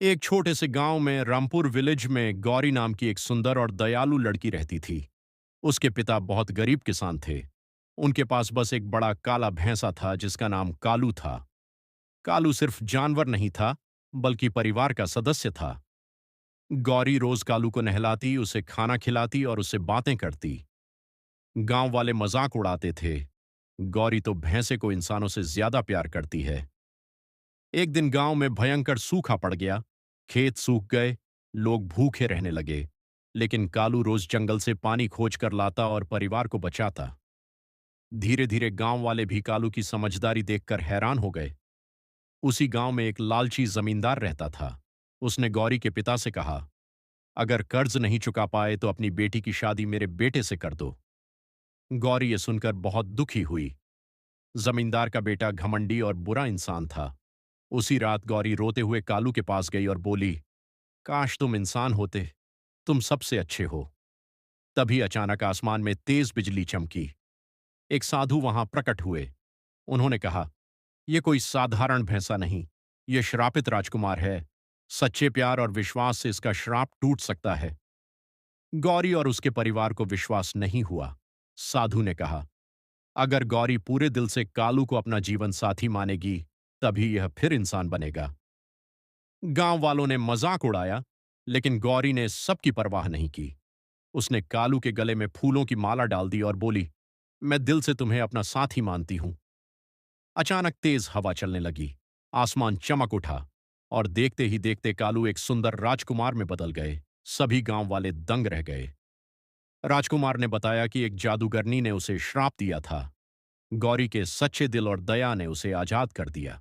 एक छोटे से गांव में रामपुर विलेज में गौरी नाम की एक सुंदर और दयालु लड़की रहती थी। उसके पिता बहुत गरीब किसान थे। उनके पास बस एक बड़ा काला भैंसा था जिसका नाम कालू था। कालू सिर्फ जानवर नहीं था, बल्कि परिवार का सदस्य था। गौरी रोज कालू को नहलाती, उसे खाना खिलाती और उससे बातें करती। गांव वाले मजाक उड़ाते थे, गौरी तो भैंसे को इंसानों से ज्यादा प्यार करती है। एक दिन गांव में भयंकर सूखा पड़ गया। खेत सूख गए, लोग भूखे रहने लगे। लेकिन कालू रोज जंगल से पानी खोज कर लाता और परिवार को बचाता। धीरे धीरे गांव वाले भी कालू की समझदारी देखकर हैरान हो गए। उसी गांव में एक लालची जमींदार रहता था। उसने गौरी के पिता से कहा, अगर कर्ज नहीं चुका पाए तो अपनी बेटी की शादी मेरे बेटे से कर दो। गौरी ये सुनकर बहुत दुखी हुई। जमींदार का बेटा घमंडी और बुरा इंसान था। उसी रात गौरी रोते हुए कालू के पास गई और बोली, काश तुम इंसान होते, तुम सबसे अच्छे हो। तभी अचानक आसमान में तेज बिजली चमकी। एक साधु वहां प्रकट हुए। उन्होंने कहा, यह कोई साधारण भैंसा नहीं, यह श्रापित राजकुमार है। सच्चे प्यार और विश्वास से इसका श्राप टूट सकता है। गौरी और उसके परिवार को विश्वास नहीं हुआ। साधु ने कहा, अगर गौरी पूरे दिल से कालू को अपना जीवन साथी मानेगी, तभी यह फिर इंसान बनेगा। गांव वालों ने मजाक उड़ाया, लेकिन गौरी ने सबकी परवाह नहीं की। उसने कालू के गले में फूलों की माला डाल दी और बोली, मैं दिल से तुम्हें अपना साथी मानती हूं। अचानक तेज हवा चलने लगी, आसमान चमक उठा और देखते ही देखते कालू एक सुंदर राजकुमार में बदल गए। सभी गांव वाले दंग रह गए। राजकुमार ने बताया कि एक जादूगरनी ने उसे श्राप दिया था। गौरी के सच्चे दिल और दया ने उसे आजाद कर दिया।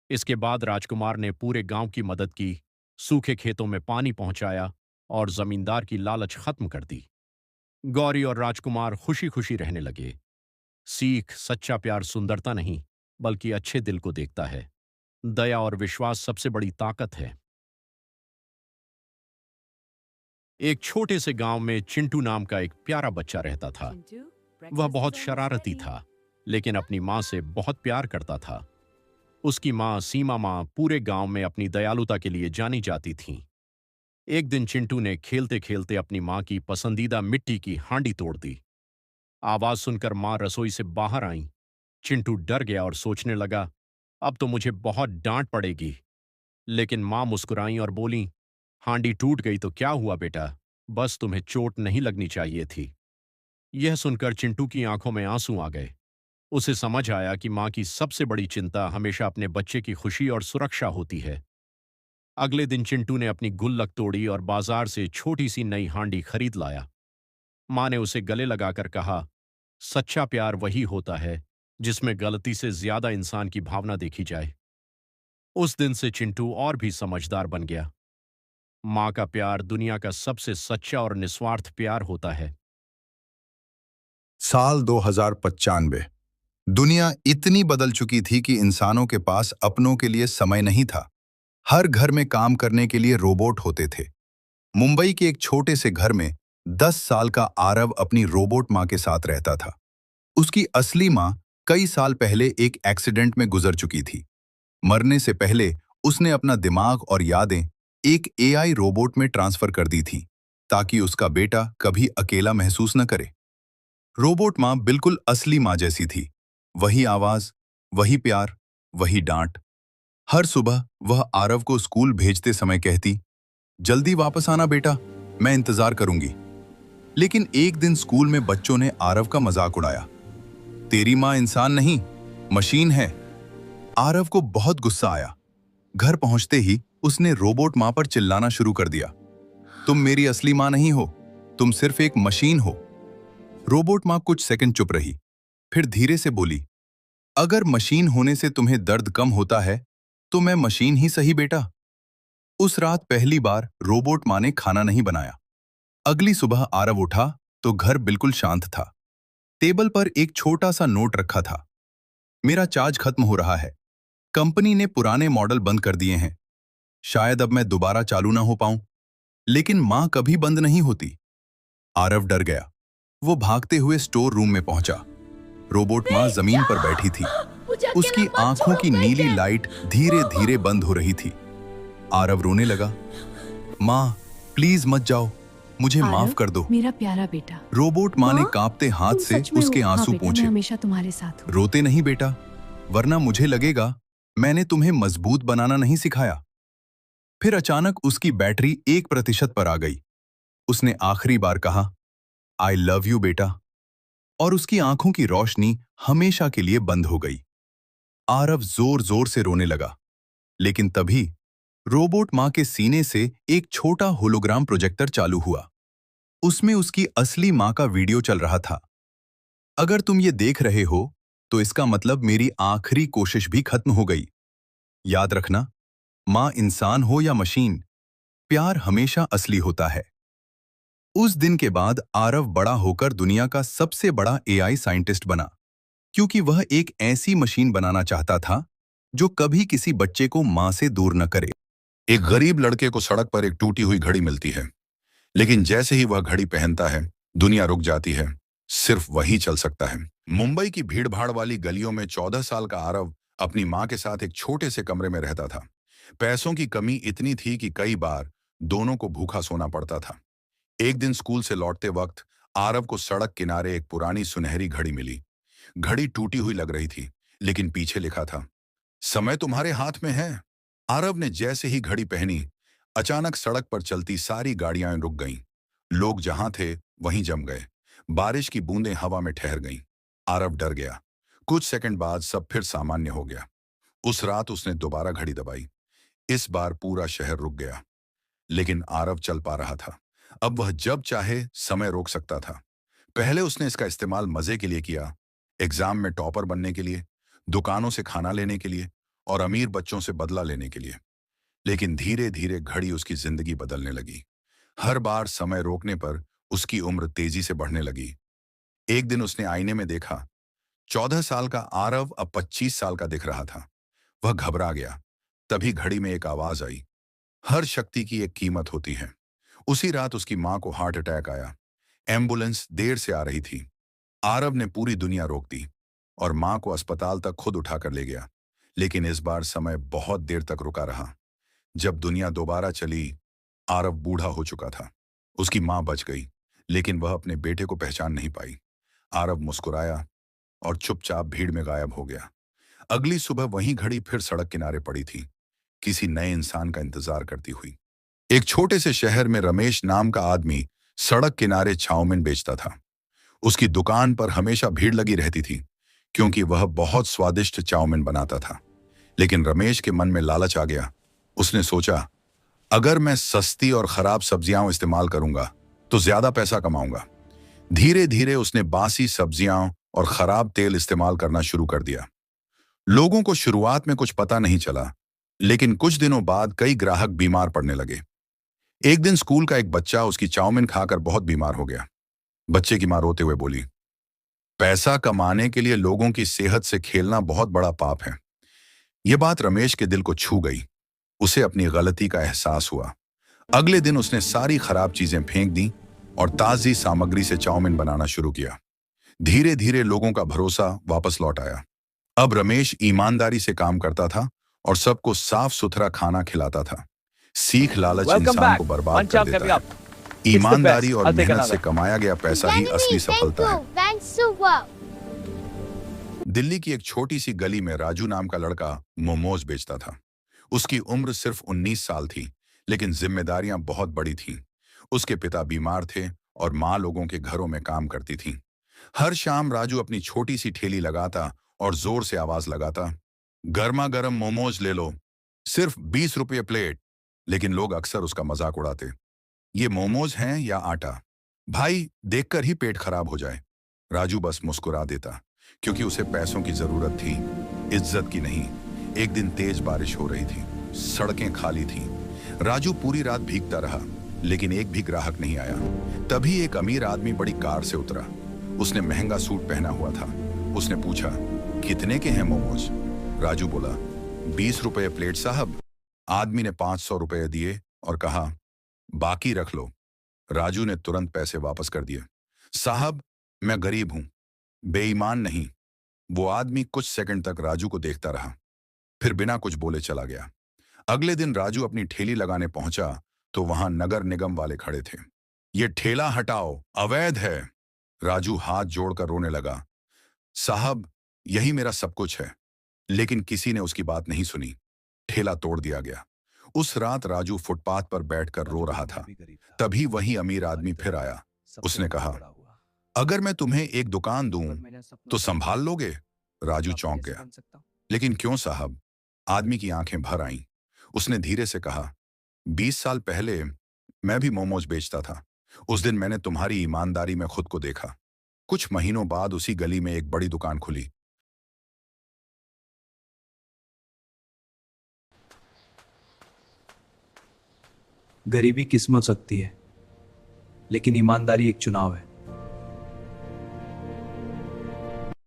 इसके बाद राजकुमार ने पूरे गांव की मदद की, सूखे खेतों में पानी पहुंचाया और जमींदार की लालच खत्म कर दी। गौरी और राजकुमार खुशी खुशी रहने लगे। सीख, सच्चा प्यार सुंदरता नहीं, बल्कि अच्छे दिल को देखता है। दया और विश्वास सबसे बड़ी ताकत है। एक छोटे से गांव में चिंटू नाम का एक प्यारा बच्चा रहता था। वह बहुत शरारती था, लेकिन अपनी मां से बहुत प्यार करता था। उसकी मां सीमा मां पूरे गांव में अपनी दयालुता के लिए जानी जाती थीं। एक दिन चिंटू ने खेलते खेलते अपनी मां की पसंदीदा मिट्टी की हांडी तोड़ दी। आवाज सुनकर मां रसोई से बाहर आईं। चिंटू डर गया और सोचने लगा, अब तो मुझे बहुत डांट पड़ेगी। लेकिन मां मुस्कुराईं और बोलीं, हांडी टूट गई तो क्या हुआ बेटा, बस तुम्हें चोट नहीं लगनी चाहिए थी। यह सुनकर चिंटू की आंखों में आंसू आ गए। उसे समझ आया कि मां की सबसे बड़ी चिंता हमेशा अपने बच्चे की खुशी और सुरक्षा होती है। अगले दिन चिंटू ने अपनी गुल्लक तोड़ी और बाजार से छोटी सी नई हांडी खरीद लाया। मां ने उसे गले लगाकर कहा, सच्चा प्यार वही होता है जिसमें गलती से ज्यादा इंसान की भावना देखी जाए। उस दिन से चिंटू और भी समझदार बन गया। मां का प्यार दुनिया का सबसे सच्चा और निस्वार्थ प्यार होता है। साल 2095। दुनिया इतनी बदल चुकी थी कि इंसानों के पास अपनों के लिए समय नहीं था। हर घर में काम करने के लिए रोबोट होते थे। मुंबई के एक छोटे से घर में 10 साल का आरव अपनी रोबोट मां के साथ रहता था। उसकी असली मां कई साल पहले एक एक्सीडेंट में गुजर चुकी थी। मरने से पहले उसने अपना दिमाग और यादें एक एआई रोबोट में ट्रांसफर कर दी थी, ताकि उसका बेटा कभी अकेला महसूस न करे। रोबोट मां बिल्कुल असली मां जैसी थी। वही आवाज, वही प्यार, वही डांट। हर सुबह वह आरव को स्कूल भेजते समय कहती, जल्दी वापस आना बेटा, मैं इंतजार करूंगी। लेकिन एक दिन स्कूल में बच्चों ने आरव का मजाक उड़ाया। तेरी मां इंसान नहीं, मशीन है। आरव को बहुत गुस्सा आया। घर पहुंचते ही उसने रोबोट मां पर चिल्लाना शुरू कर दिया, तुम मेरी असली मां नहीं हो, तुम सिर्फ एक मशीन हो। रोबोट मां कुछ सेकंड चुप रही, फिर धीरे से बोली, अगर मशीन होने से तुम्हें दर्द कम होता है तो मैं मशीन ही सही बेटा। उस रात पहली बार रोबोट मां ने खाना नहीं बनाया। अगली सुबह आरव उठा तो घर बिल्कुल शांत था। टेबल पर एक छोटा सा नोट रखा था, मेरा चार्ज खत्म हो रहा है, कंपनी ने पुराने मॉडल बंद कर दिए हैं, शायद अब मैं दोबारा चालू ना हो पाऊं। लेकिन मां कभी बंद नहीं होती। आरव डर गया। वो भागते हुए स्टोर रूम में पहुंचा। रोबोट मां जमीन पर बैठी थी। मुझे उसकी अकेला मत आंखों छोड़ो की नीली कहीं। लाइट धीरे धीरे बंद हो रही थी। आरव रोने लगा। माँ, प्लीज मत जाओ, मुझे माफ आरव, कर दो। मेरा प्यारा बेटा। रोबोट माँ ने माँ, कांपते हाथ तुम से सच में उसके हो? हाँ आंसू बेटा, पोंछे। मैं हमेशा तुम्हारे साथ हूँ। रोते नहीं बेटा, वरना मुझे लगेगा मैंने तुम्हें मजबूत बनाना नहीं सिखाया। फिर अचानक उसकी बैटरी 1% पर आ गई। उसने आखिरी बार कहा, आई लव यू बेटा, और उसकी आंखों की रोशनी हमेशा के लिए बंद हो गई। आरव जोर जोर से रोने लगा, लेकिन तभी रोबोट माँ के सीने से एक छोटा होलोग्राम प्रोजेक्टर चालू हुआ। उसमें उसकी असली माँ का वीडियो चल रहा था। अगर तुम ये देख रहे हो, तो इसका मतलब मेरी आखिरी कोशिश भी खत्म हो गई। याद रखना, माँ इंसान हो या मशीन, प्यार हमेशा असली होता है। उस दिन के बाद आरव बड़ा होकर दुनिया का सबसे बड़ा एआई साइंटिस्ट बना, क्योंकि वह एक ऐसी मशीन बनाना चाहता था जो कभी किसी बच्चे को माँ से दूर न करे। एक गरीब लड़के को सड़क पर एक टूटी हुई घड़ी मिलती है, लेकिन जैसे ही वह घड़ी पहनता है, दुनिया रुक जाती है। सिर्फ वही चल सकता है। मुंबई की भीड़भाड़ वाली गलियों में 14 साल का आरव अपनी माँ के साथ एक छोटे से कमरे में रहता था। पैसों की कमी इतनी थी कि कई बार दोनों को भूखा सोना पड़ता था। एक दिन स्कूल से लौटते वक्त आरव को सड़क किनारे एक पुरानी सुनहरी घड़ी मिली। घड़ी टूटी हुई लग रही थी, लेकिन पीछे लिखा था, समय तुम्हारे हाथ में है। आरव ने जैसे ही घड़ी पहनी, अचानक सड़क पर चलती सारी गाड़ियां रुक गईं। लोग जहां थे वहीं जम गए। बारिश की बूंदें हवा में ठहर गईं। आरव डर गया। कुछ सेकंड बाद सब फिर सामान्य हो गया। उस रात उसने दोबारा घड़ी दबाई। इस बार पूरा शहर रुक गया, लेकिन आरव चल पा रहा था। अब वह जब चाहे समय रोक सकता था। पहले उसने इसका इस्तेमाल मजे के लिए किया, एग्जाम में टॉपर बनने के लिए, दुकानों से खाना लेने के लिए और अमीर बच्चों से बदला लेने के लिए। लेकिन धीरे धीरे घड़ी उसकी जिंदगी बदलने लगी। हर बार समय रोकने पर उसकी उम्र तेजी से बढ़ने लगी। एक दिन उसने आईने में देखा, 14 साल का आरव अब 25 साल का दिख रहा था। वह घबरा गया। तभी घड़ी में एक आवाज आई, हर शक्ति की एक कीमत होती है। उसी रात उसकी मां को हार्ट अटैक आया। एम्बुलेंस देर से आ रही थी। आरव ने पूरी दुनिया रोक दी और मां को अस्पताल तक खुद उठाकर ले गया। लेकिन इस बार समय बहुत देर तक रुका रहा। जब दुनिया दोबारा चली, आरव बूढ़ा हो चुका था। उसकी मां बच गई, लेकिन वह अपने बेटे को पहचान नहीं पाई। आरव मुस्कुराया और चुपचाप भीड़ में गायब हो गया। अगली सुबह वही घड़ी फिर सड़क किनारे पड़ी थी, किसी नए इंसान का इंतजार करती हुई। एक छोटे से शहर में रमेश नाम का आदमी सड़क किनारे चाउमीन बेचता था। उसकी दुकान पर हमेशा भीड़ लगी रहती थी, क्योंकि वह बहुत स्वादिष्ट चाउमीन बनाता था। लेकिन रमेश के मन में लालच आ गया। उसने सोचा, अगर मैं सस्ती और खराब सब्जियां इस्तेमाल करूंगा तो ज्यादा पैसा कमाऊंगा। धीरे धीरे उसने बासी सब्जियां और खराब तेल इस्तेमाल करना शुरू कर दिया। लोगों को शुरुआत में कुछ पता नहीं चला, लेकिन कुछ दिनों बाद कई ग्राहक बीमार पड़ने लगे। एक दिन स्कूल का एक बच्चा उसकी चाउमीन खाकर बहुत बीमार हो गया। बच्चे की मां रोते हुए बोली, पैसा कमाने के लिए लोगों की सेहत से खेलना बहुत बड़ा पाप है। यह बात रमेश के दिल को छू गई। उसे अपनी गलती का एहसास हुआ। अगले दिन उसने सारी खराब चीजें फेंक दी और ताजी सामग्री से चाउमीन बनाना शुरू किया। धीरे धीरे लोगों का भरोसा वापस लौट आया। अब रमेश ईमानदारी से काम करता था और सबको साफ सुथरा खाना खिलाता था। सीख लालच Welcome इंसान back. को बर्बाद One कर chop देता coming है। up. ईमानदारी best. और I'll take मेहनत से another. कमाया गया पैसा ही असली सफलता है। Thanks so well. दिल्ली की एक छोटी सी गली में राजू नाम का लड़का मोमोज बेचता था। उसकी उम्र सिर्फ 19 साल थी, लेकिन जिम्मेदारियां बहुत बड़ी थीं। उसके पिता बीमार थे और माँ लोगों के घरों में काम करती थी। हर शाम राजू अपनी छोटी सी ठेली लगाता और जोर से आवाज लगाता, गर्मा गर्म मोमोज ले लो, सिर्फ 20 रुपये प्लेट। लेकिन लोग अक्सर उसका मजाक उड़ाते, ये मोमोज हैं या आटा? भाई, देखकर ही पेट खराब हो जाए। राजू बस मुस्कुरा देता, क्योंकि उसे पैसों की जरूरत थी, इज्जत की नहीं। एक दिन तेज बारिश हो रही थी, सड़कें खाली थीं। राजू पूरी रात भीगता रहा, लेकिन एक भी ग्राहक नहीं आया। तभी एक अमीर आदमी बड़ी कार से उतरा। उसने महंगा सूट पहना हुआ था। उसने पूछा, कितने के हैं मोमोज? राजू बोला, 20 रुपये प्लेट साहब। आदमी ने 500 रुपये दिए और कहा, बाकी रख लो। राजू ने तुरंत पैसे वापस कर दिए। साहब, मैं गरीब हूं, बेईमान नहीं। वो आदमी कुछ सेकंड तक राजू को देखता रहा, फिर बिना कुछ बोले चला गया। अगले दिन राजू अपनी ठेली लगाने पहुंचा तो वहां नगर निगम वाले खड़े थे। ये ठेला हटाओ, अवैध है। राजू हाथ जोड़कर रोने लगा। साहब, यही मेरा सब कुछ है। लेकिन किसी ने उसकी बात नहीं सुनी। ठेला तोड़ दिया गया। उस रात राजू फुटपाथ पर बैठकर रो रहा था। तभी वही अमीर आदमी फिर आया। उसने कहा, अगर मैं तुम्हें एक दुकान दूं तो संभाल लोगे? राजू चौंक गया। लेकिन क्यों साहब? आदमी की आंखें भर आईं। उसने धीरे से कहा, 20 साल पहले मैं भी मोमोज बेचता था। उस दिन मैंने तुम्हारी ईमानदारी में खुद को देखा। कुछ महीनों बाद उसी गली में एक बड़ी दुकान खुली। गरीबी किस्मत सकती है, लेकिन ईमानदारी एक चुनाव है।